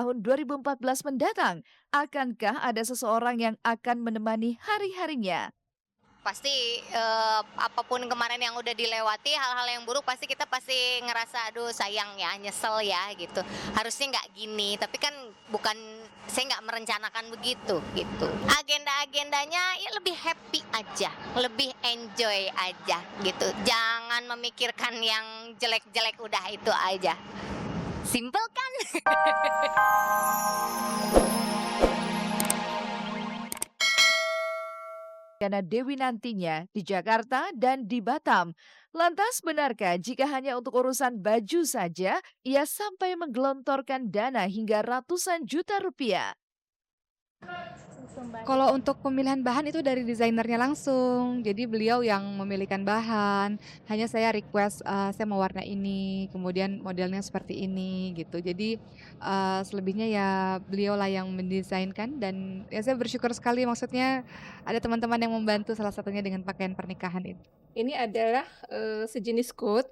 tahun 2014 mendatang? Akankah ada seseorang yang akan menemani hari-harinya? Pasti, apapun kemarin yang udah dilewati, hal-hal yang buruk kita pasti ngerasa, "Aduh sayang ya, nyesel ya," gitu. Harusnya nggak gini, tapi kan saya nggak merencanakan begitu, gitu. Agenda-agendanya ya lebih happy aja, lebih enjoy aja, gitu. Jangan memikirkan yang jelek-jelek, udah itu aja. Simpel kan? Karena Dewi nantinya di Jakarta dan di Batam. Lantas benarkah jika hanya untuk urusan baju saja, ia sampai menggelontorkan dana hingga ratusan juta rupiah? Kalau untuk pemilihan bahan itu dari desainernya langsung. Jadi beliau yang memilihkan bahan, hanya saya request, saya mau warna ini, kemudian modelnya seperti ini gitu. Jadi, selebihnya ya beliaulah yang mendesainkan dan ya saya bersyukur sekali maksudnya ada teman-teman yang membantu salah satunya dengan pakaian pernikahan itu. Ini adalah, sejenis coat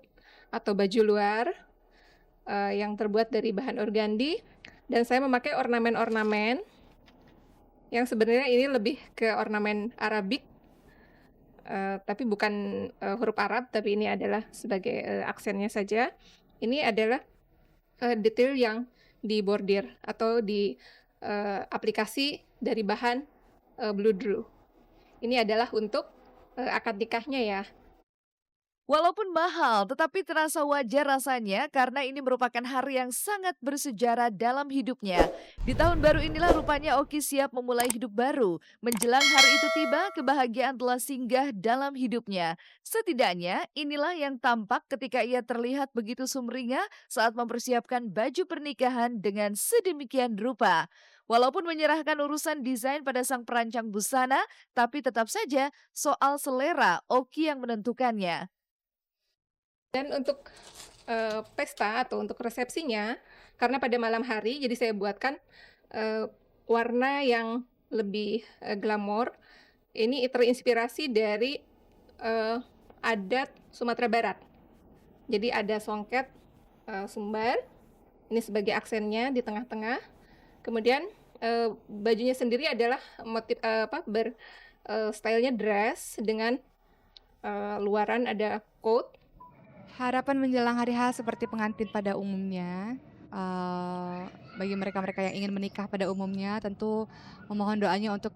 atau baju luar, yang terbuat dari bahan organdi dan saya memakai ornamen-ornamen yang sebenarnya ini lebih ke ornamen Arabik, tapi bukan, huruf Arab, tapi ini adalah sebagai, aksennya saja. Ini adalah, detail yang dibordir atau aplikasi dari bahan, bludru. Ini adalah untuk, akad nikahnya ya. Walaupun mahal, tetapi terasa wajar rasanya karena ini merupakan hari yang sangat bersejarah dalam hidupnya. Di tahun baru inilah rupanya Oki siap memulai hidup baru. Menjelang hari itu tiba, kebahagiaan telah singgah dalam hidupnya. Setidaknya inilah yang tampak ketika ia terlihat begitu sumringah saat mempersiapkan baju pernikahan dengan sedemikian rupa. Walaupun menyerahkan urusan desain pada sang perancang busana, tapi tetap saja soal selera Oki yang menentukannya. Dan untuk, pesta atau untuk resepsinya, karena pada malam hari, jadi saya buatkan, warna yang lebih, glamor. Ini terinspirasi dari, adat Sumatera Barat. Jadi ada songket, sumbar, ini sebagai aksennya di tengah-tengah. Kemudian, bajunya sendiri adalah motif style-nya dress dengan, luaran ada coat. Harapan menjelang hari H seperti pengantin pada umumnya, bagi mereka-mereka yang ingin menikah pada umumnya tentu memohon doanya untuk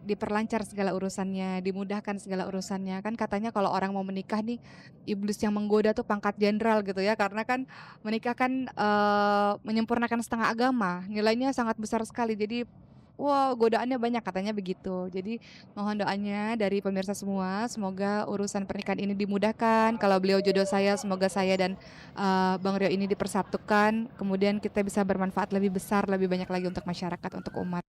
diperlancar segala urusannya, dimudahkan segala urusannya. Kan katanya kalau orang mau menikah nih, iblis yang menggoda tuh pangkat jenderal gitu ya, karena kan menikah kan, menyempurnakan setengah agama, nilainya sangat besar sekali. Jadi, wow godaannya banyak katanya begitu. Jadi mohon doanya dari pemirsa semua, semoga urusan pernikahan ini dimudahkan. Kalau beliau jodoh saya, semoga saya dan, Bang Rio ini dipersatukan, kemudian kita bisa bermanfaat lebih besar, lebih banyak lagi untuk masyarakat, untuk umat.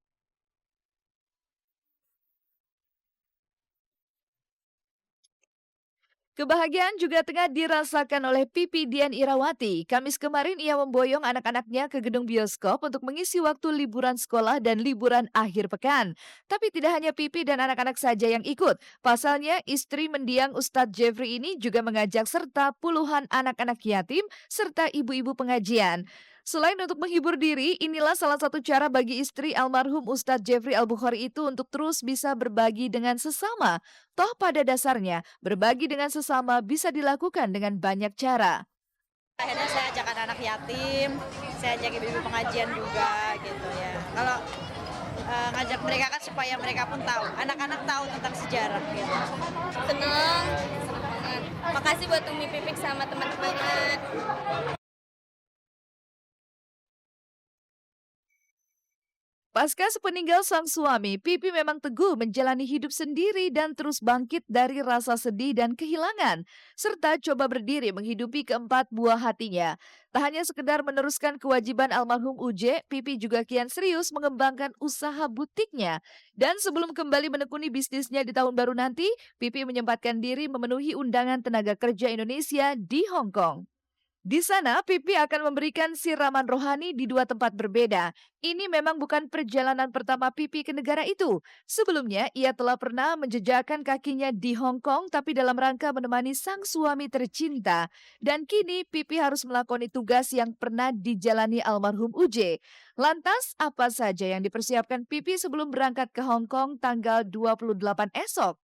Kebahagiaan juga tengah dirasakan oleh Pipi Dian Irawati. Kamis kemarin ia memboyong anak-anaknya ke gedung bioskop untuk mengisi waktu liburan sekolah dan liburan akhir pekan. Tapi tidak hanya Pipi dan anak-anak saja yang ikut. Pasalnya istri mendiang Ustadz Jeffrey ini juga mengajak serta puluhan anak-anak yatim serta ibu-ibu pengajian. Selain untuk menghibur diri, inilah salah satu cara bagi istri almarhum Ustadz Jeffrey Al-Bukhari itu untuk terus bisa berbagi dengan sesama. Toh pada dasarnya, berbagi dengan sesama bisa dilakukan dengan banyak cara. Akhirnya saya ajak anak-anak yatim, saya ajak ibu-ibu pengajian juga gitu ya. Kalau ngajak mereka kan supaya mereka pun tahu, anak-anak tahu tentang sejarah gitu. Seneng, seneng banget. Makasih buat Umi Pipik sama teman-teman. Pasca sepeninggal sang suami, Pipi memang teguh menjalani hidup sendiri dan terus bangkit dari rasa sedih dan kehilangan, serta coba berdiri menghidupi keempat buah hatinya. Tak hanya sekedar meneruskan kewajiban almarhum Uje, Pipi juga kian serius mengembangkan usaha butiknya. Dan sebelum kembali menekuni bisnisnya di tahun baru nanti, Pipi menyempatkan diri memenuhi undangan tenaga kerja Indonesia di Hong Kong. Di sana, Pipi akan memberikan siraman rohani di dua tempat berbeda. Ini memang bukan perjalanan pertama Pipi ke negara itu. Sebelumnya, ia telah pernah menjejakkan kakinya di Hong Kong tapi dalam rangka menemani sang suami tercinta. Dan kini Pipi harus melakoni tugas yang pernah dijalani almarhum Uje. Lantas, apa saja yang dipersiapkan Pipi sebelum berangkat ke Hong Kong tanggal 28 esok?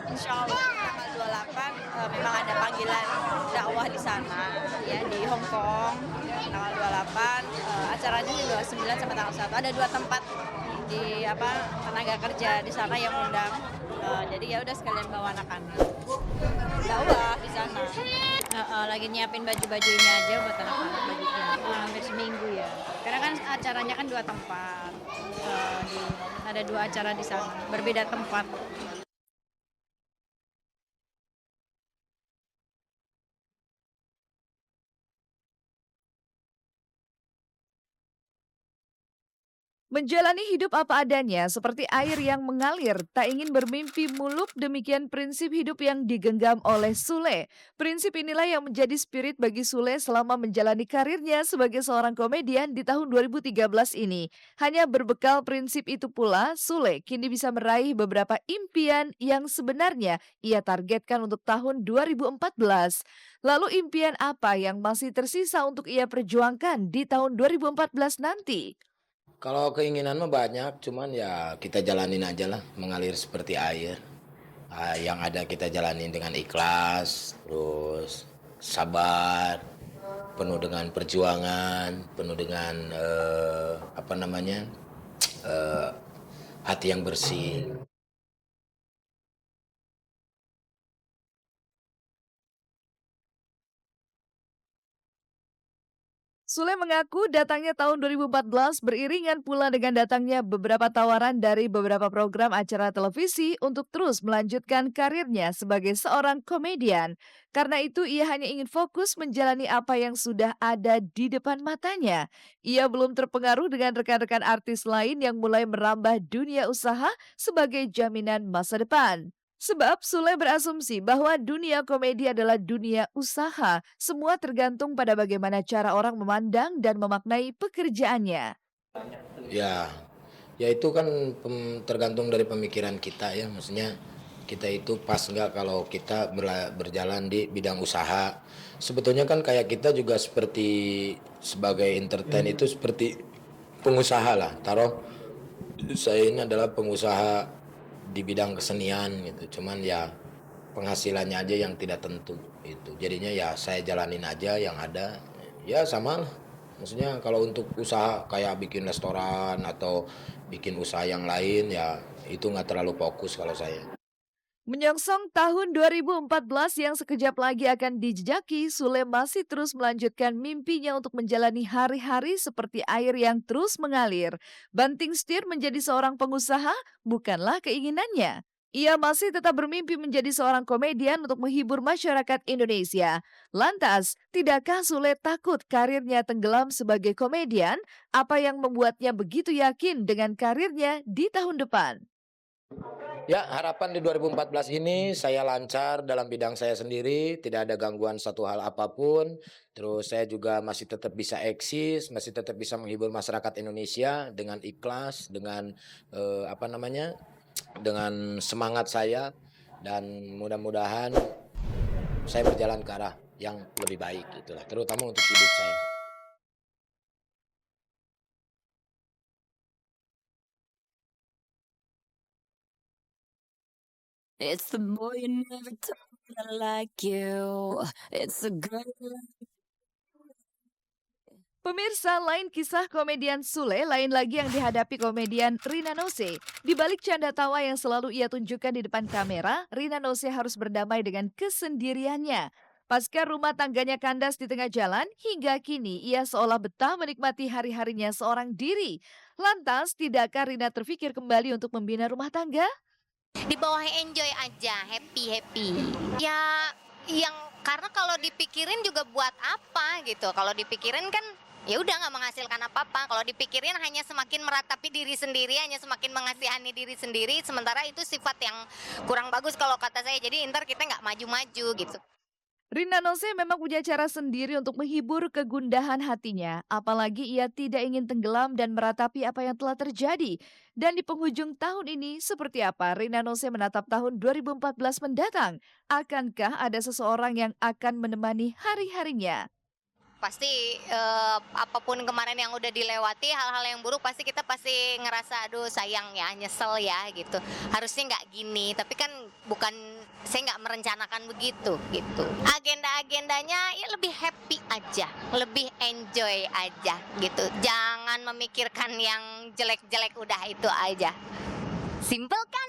Insya Allah tanggal 28 memang ada panggilan dakwah di sana ya di Hong Kong tanggal 28 acaranya di 29 sampai tanggal 1 ada 2 tempat di tenaga kerja di sana yang undang. Jadi ya udah sekalian bawa anak-anak dakwah di sana. Lagi nyiapin baju-bajunya aja buat anak-anak bajunya hampir seminggu ya karena kan acaranya kan 2 tempat. Ada 2 acara di sana berbeda tempat. Menjalani hidup apa adanya, seperti air yang mengalir, tak ingin bermimpi muluk, demikian prinsip hidup yang digenggam oleh Sule. Prinsip inilah yang menjadi spirit bagi Sule selama menjalani karirnya sebagai seorang komedian di tahun 2013 ini. Hanya berbekal prinsip itu pula, Sule kini bisa meraih beberapa impian yang sebenarnya ia targetkan untuk tahun 2014. Lalu impian apa yang masih tersisa untuk ia perjuangkan di tahun 2014 nanti? Kalau keinginan mah banyak, cuman ya kita jalanin aja lah, mengalir seperti air. Yang ada kita jalanin dengan ikhlas, terus sabar, penuh dengan perjuangan, penuh dengan eh, hati yang bersih. Sule mengaku datangnya tahun 2014 beriringan pula dengan datangnya beberapa tawaran dari beberapa program acara televisi untuk terus melanjutkan karirnya sebagai seorang komedian. Karena itu ia hanya ingin fokus menjalani apa yang sudah ada di depan matanya. Ia belum terpengaruh dengan rekan-rekan artis lain yang mulai merambah dunia usaha sebagai jaminan masa depan. Sebab Sule berasumsi bahwa dunia komedi adalah dunia usaha. Semua tergantung pada bagaimana cara orang memandang dan memaknai pekerjaannya. Ya, ya itu kan tergantung dari pemikiran kita ya, maksudnya kita itu pas nggak kalau kita berjalan di bidang usaha. Sebetulnya kan kayak kita juga seperti sebagai entertain itu seperti pengusaha lah. Taruh saya ini adalah pengusaha di bidang kesenian gitu. Cuman ya penghasilannya aja yang tidak tentu itu. Jadinya ya saya jalanin aja yang ada. Ya sama lah. Maksudnya kalau untuk usaha kayak bikin restoran atau bikin usaha yang lain ya itu nggak terlalu fokus kalau saya. Menyongsong tahun 2014 yang sekejap lagi akan dijejaki, Sule masih terus melanjutkan mimpinya untuk menjalani hari-hari seperti air yang terus mengalir. Banting setir menjadi seorang pengusaha bukanlah keinginannya. Ia masih tetap bermimpi menjadi seorang komedian untuk menghibur masyarakat Indonesia. Lantas, tidakkah Sule takut karirnya tenggelam sebagai komedian? Apa yang membuatnya begitu yakin dengan karirnya di tahun depan? Ya, harapan di 2014 ini saya lancar dalam bidang saya sendiri, tidak ada gangguan satu hal apapun. Terus saya juga masih tetap bisa eksis, masih tetap bisa menghibur masyarakat Indonesia dengan ikhlas, dengan eh, apa namanya, dengan semangat saya dan mudah-mudahan saya berjalan ke arah yang lebih baik itulah, terutama untuk hidup saya. It's the boy you never told me I like you. It's a girl. Pemirsa, lain kisah komedian Sule, lain lagi yang dihadapi komedian Rina Nose. Di balik canda tawa yang selalu ia tunjukkan di depan kamera, Rina Nose harus berdamai dengan kesendiriannya. Pasca rumah tangganya kandas di tengah jalan, hingga kini ia seolah betah menikmati hari-harinya seorang diri. Lantas, tidakkah Rina terfikir kembali untuk membina rumah tangga? Di bawah enjoy aja, happy. Ya, yang karena kalau dipikirin juga buat apa gitu. Kalau dipikirin kan ya udah nggak menghasilkan apa-apa. Kalau dipikirin hanya semakin meratapi diri sendiri, hanya semakin mengasihani diri sendiri. Sementara itu sifat yang kurang bagus kalau kata saya. Jadi ntar kita nggak maju-maju gitu. Rina Nose memang punya cara sendiri untuk menghibur kegundahan hatinya, apalagi ia tidak ingin tenggelam dan meratapi apa yang telah terjadi. Dan di penghujung tahun ini, seperti apa Rina Nose menatap tahun 2014 mendatang? Akankah ada seseorang yang akan menemani hari-harinya? Pasti apapun kemarin yang udah dilewati, hal-hal yang buruk pasti kita pasti ngerasa aduh sayang ya, nyesel ya gitu. Harusnya nggak gini, tapi kan bukan saya nggak merencanakan begitu gitu. Agenda-agendanya ya lebih happy aja, lebih enjoy aja gitu. Jangan memikirkan yang jelek-jelek, udah itu aja. Simple kan?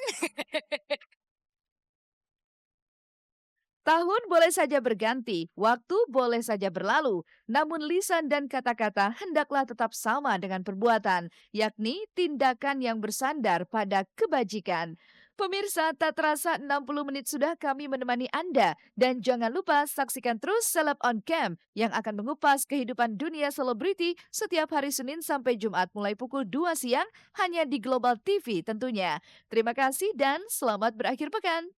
Tahun boleh saja berganti, waktu boleh saja berlalu, namun lisan dan kata-kata hendaklah tetap sama dengan perbuatan, yakni tindakan yang bersandar pada kebajikan. Pemirsa, tak terasa 60 menit sudah kami menemani Anda. Dan jangan lupa saksikan terus Celeb on Cam yang akan mengupas kehidupan dunia selebriti setiap hari Senin sampai Jumat mulai pukul 2 siang hanya di Global TV tentunya. Terima kasih dan selamat berakhir pekan.